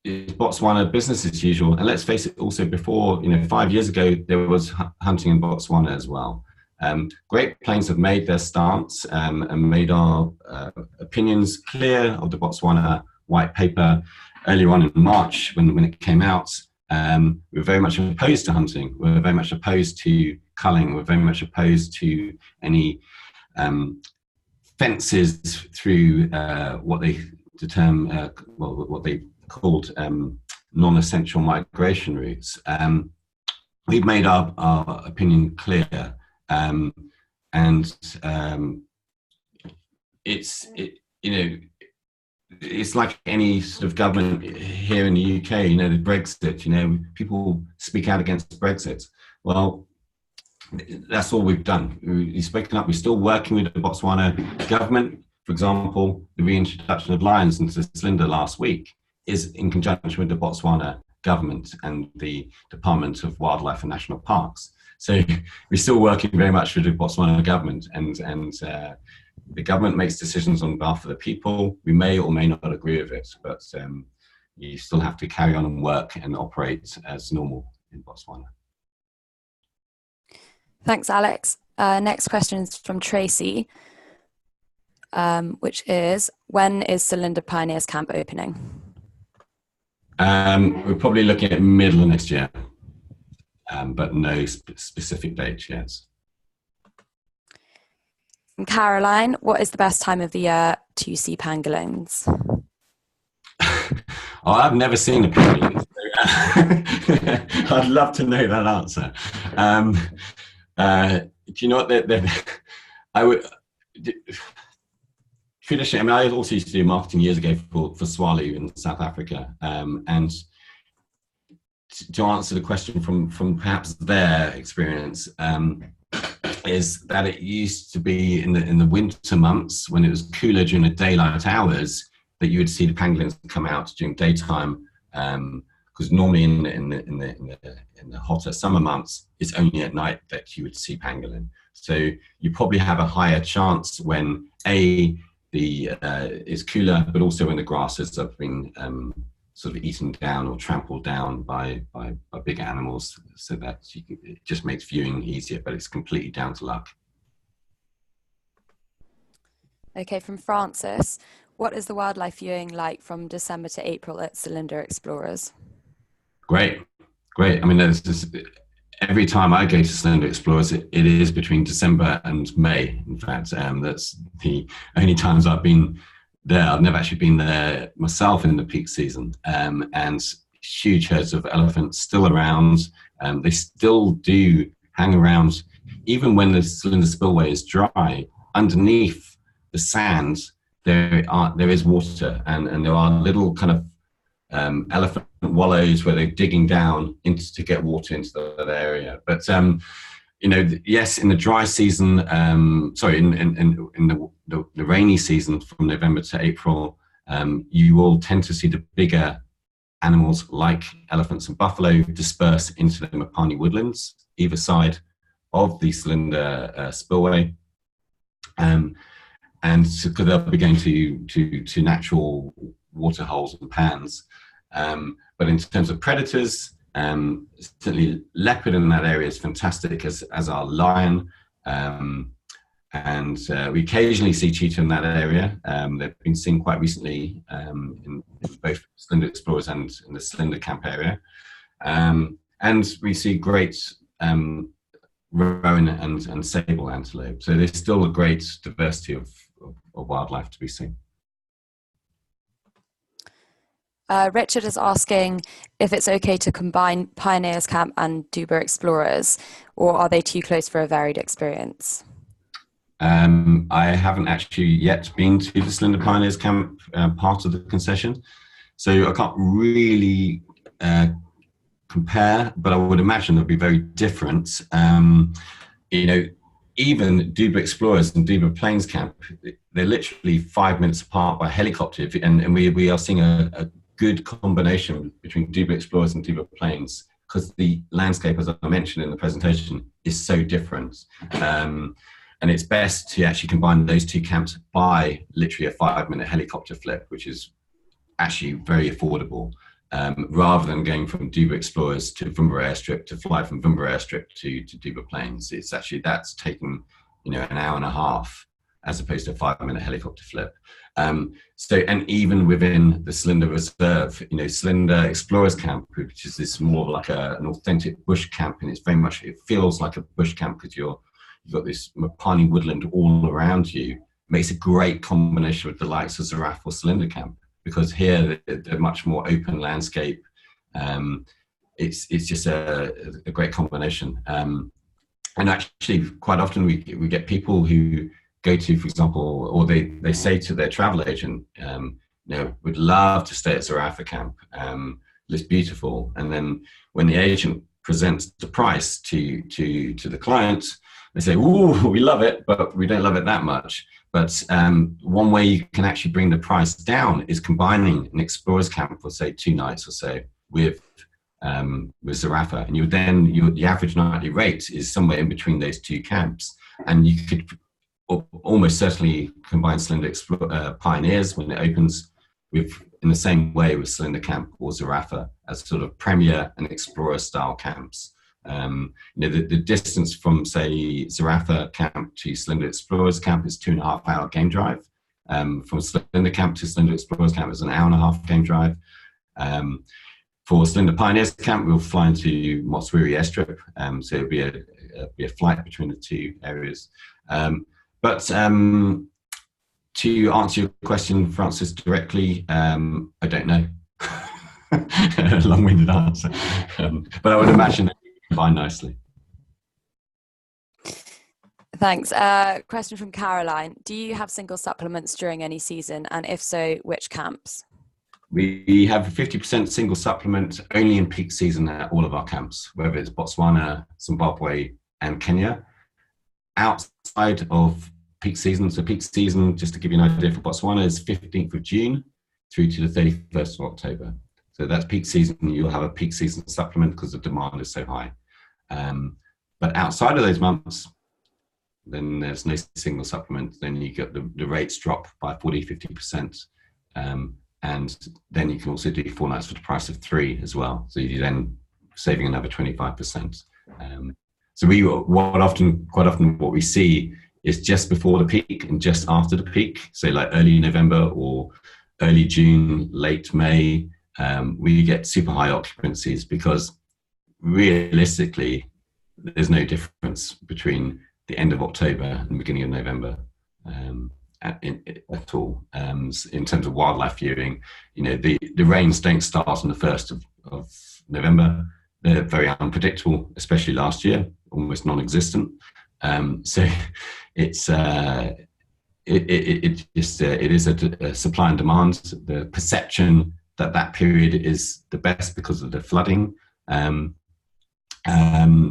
Botswana business as usual. And let's face it, also before, 5 years ago, there was hunting in Botswana as well. Great Plains have made their stance and made our opinions clear of the Botswana white paper earlier on in March when it came out. We're very much opposed to hunting. We're very much opposed to culling. We're very much opposed to any fences through what they what they called non-essential migration routes. We've made our opinion clear, and it's like any sort of government here in the UK, the Brexit, people speak out against Brexit. Well, that's all we've done. We've spoken up. We're still working with the Botswana government. For example, the reintroduction of lions into Selinda last week is in conjunction with the Botswana government and the Department of Wildlife and National Parks. So we're still working very much with the Botswana government, and the government makes decisions on behalf of the people. We may or may not agree with it, but you still have to carry on and work and operate as normal in Botswana. Thanks, Alex. Next question is from Tracy, which is, when is Selinda Pioneers Camp opening? We're probably looking at middle of next year, but no specific date yet. From Caroline, what is the best time of the year to see pangolins? Oh, I've never seen a pangolin. I'd love to know that answer. Do you know what? I would. Traditionally, I also used to do marketing years ago for Swalu in South Africa, and to answer the question from perhaps their experience, is that it used to be in the winter months when it was cooler during the daylight hours that you would see the pangolins come out during daytime. Because normally in the hotter summer months, it's only at night that you would see pangolin. So you probably have a higher chance when it's cooler, but also when the grasses have been sort of eaten down or trampled down by bigger animals, so that it just makes viewing easier, but it's completely down to luck. Okay, from Francis, what is the wildlife viewing like from December to April at Selinda Explorers? Great. I mean, every time I go to Selinda Explorers, it is between December and May. In fact, that's the only times I've been there. I've never actually been there myself in the peak season. And huge herds of elephants still around. They still do hang around, even when the Selinda spillway is dry. Underneath the sand, there is water, and there are little kind of elephant wallows where they're digging down to get water into that area. But yes, in the dry season, in the rainy season from November to April, you will tend to see the bigger animals like elephants and buffalo disperse into the Mopani woodlands either side of the Selinda spillway, and because they'll be going to natural water holes and pans. But in terms of predators, certainly leopard in that area is fantastic, as our lion, and we occasionally see cheetah in that area. They've been seen quite recently in both Selinda Explorers and in the Selinda Camp area, and we see great rowan and sable antelope. So there's still a great diversity of wildlife to be seen. Richard is asking if it's okay to combine Pioneers Camp and Duba Explorers, or are they too close for a varied experience? I haven't actually yet been to the Selinda Pioneers Camp part of the concession, so I can't really compare, but I would imagine they'll be very different. Even Duba Explorers and Duba Plains Camp, they're literally 5 minutes apart by helicopter, and we are seeing a good combination between Duba Explorers and Duba Plains, because the landscape, as I mentioned in the presentation, is so different. And it's best to actually combine those two camps by literally a 5-minute helicopter flip, which is actually very affordable, rather than going from Duba Explorers to Vumba Airstrip, to fly from Vumba Airstrip to Duba Plains. It's actually, that's taking an hour and a half as opposed to a 5-minute helicopter flip. And even within the Selinda Reserve, Selinda Explorers Camp, which is this more like an authentic bush camp, and it feels like a bush camp because you've got this Mopani woodland all around you, makes a great combination with the likes of Zarafa or Selinda Camp, because here they're much more open landscape. It's just a great combination. And actually, quite often we get people who go to, for example, or they say to their travel agent, would love to stay at Zarafa Camp. It's beautiful. And then when the agent presents the price to the client, they say, "Ooh, we love it, but we don't love it that much." But one way you can actually bring the price down is combining an Explorers Camp for, say, 2 nights or so with Zarafa, and the average nightly rate is somewhere in between those 2 camps, and you could almost certainly combine Selinda Pioneers when it opens in the same way with Selinda Camp or Zarafa as sort of premier and explorer style camps. The distance from, say, Zarafa Camp to Selinda Explorers Camp is 2.5-hour game drive. From Selinda Camp to Selinda Explorers Camp is an 1.5-hour game drive. For Selinda Pioneers Camp, we'll fly into Motswiri Airstrip, so it'll be a flight between the 2 areas. But to answer your question, Francis, directly, I don't know. Long-winded answer. But I would imagine they combine nicely. Thanks. Question from Caroline. Do you have single supplements during any season? And if so, which camps? We have a 50% single supplement only in peak season at all of our camps, whether it's Botswana, Zimbabwe, and Kenya. outside of peak season. So peak season, just to give you an idea for Botswana, is 15th of June through to the 31st of October. So that's peak season. You'll have a peak season supplement because the demand is so high. But outside of those months, then there's no single supplement. Then you get the rates drop by 40-50%. And then you can also do 4 nights for the price of 3 as well. So you're then saving another 25%. So quite often what we see is just before the peak and just after the peak. So like early November or early June, late May, we get super high occupancies because realistically, there's no difference between the end of October and the beginning of November at all. In terms of wildlife viewing, the rains don't start on the 1st of November. They're very unpredictable, especially last year, almost non-existent. So it's it is a supply and demand. The perception that period is the best because of the flooding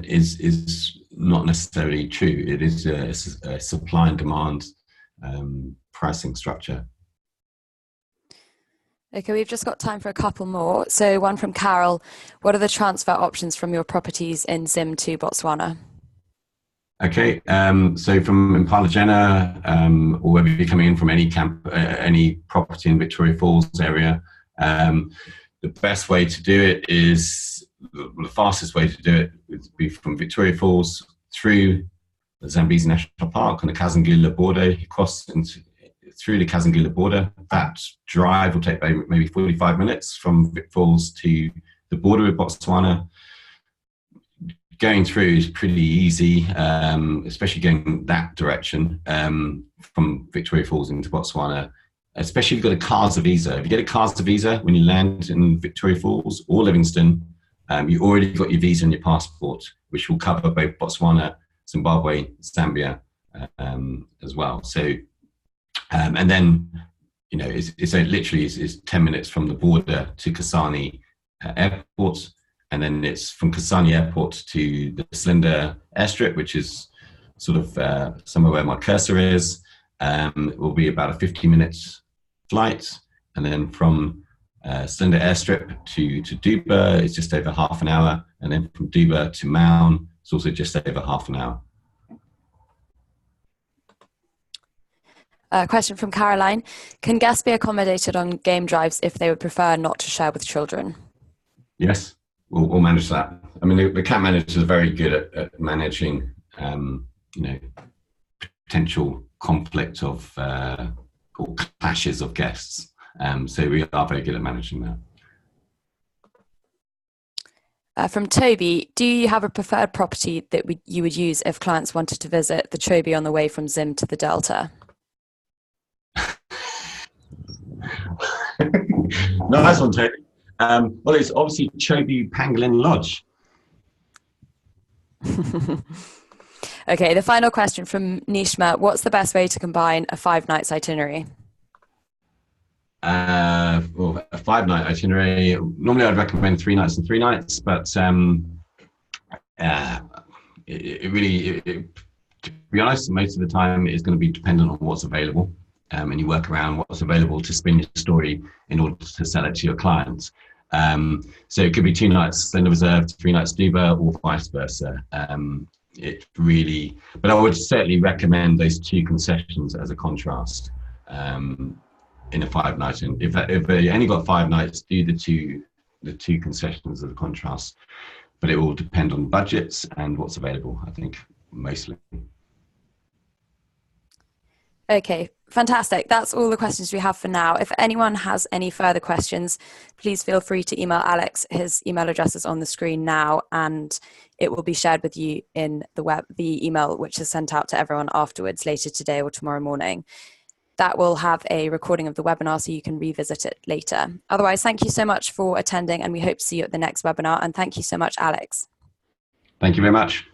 is not necessarily true. It is a supply and demand pricing structure. Okay, we've just got time for a couple more. So one from Carol, what are the transfer options from your properties in Zim to Botswana? Okay, so from Impala or whether you're coming in from any camp, any property in Victoria Falls area, the best way to do it is, the fastest way to do it would be from Victoria Falls through the Zambezi National Park on the Kazangula border. You cross through the Kazangula border. That drive will take maybe 45 minutes from Vic Falls to the border with Botswana. Going through is pretty easy, especially going that direction from Victoria Falls into Botswana, especially if you've got a CASA visa. If you get a CASA visa when you land in Victoria Falls or Livingstone, you already got your visa and your passport, which will cover both Botswana, Zimbabwe, Zambia as well. So, and then, it's literally is 10 minutes from the border to Kasane Airport. And then it's from Kasane Airport to the Selinda airstrip, which is sort of somewhere where my cursor is. It will be about a 50-minute flight. And then from Selinda airstrip to Duba, it's just over half an hour. And then from Duba to Maun, it's also just over half an hour. Question from Caroline. Can guests be accommodated on game drives if they would prefer not to share with children? Yes. We'll manage that. I mean, the camp managers are very good at managing, potential conflict of or clashes of guests. So we are very good at managing that. From Toby, do you have a preferred property that you would use if clients wanted to visit the Chobe on the way from Zim to the Delta? Nice one, Toby. Well, it's obviously Chobe Pangolin Lodge. Okay, the final question from Nishma. What's the best way to combine a 5-night itinerary? Well, a 5-night itinerary. Normally I'd recommend 3 nights and 3 nights, but it really, to be honest, most of the time it's going to be dependent on what's available. And you work around what's available to spin your story in order to sell it to your clients. So it could be 2 nights Selinda Reserve, 3 nights Duba, or vice versa. It really, but I would certainly recommend those 2 concessions as a contrast in a 5-night. And if they only got 5 nights, do the two concessions as a contrast. But it will depend on budgets and what's available, I think, mostly. Okay, fantastic. That's all the questions we have for now. If anyone has any further questions, please feel free to email Alex. His email address is on the screen now, and it will be shared with you in the email, which is sent out to everyone afterwards later today or tomorrow morning. That will have a recording of the webinar so you can revisit it later. Otherwise, thank you so much for attending, and we hope to see you at the next webinar. And thank you so much, Alex. Thank you very much.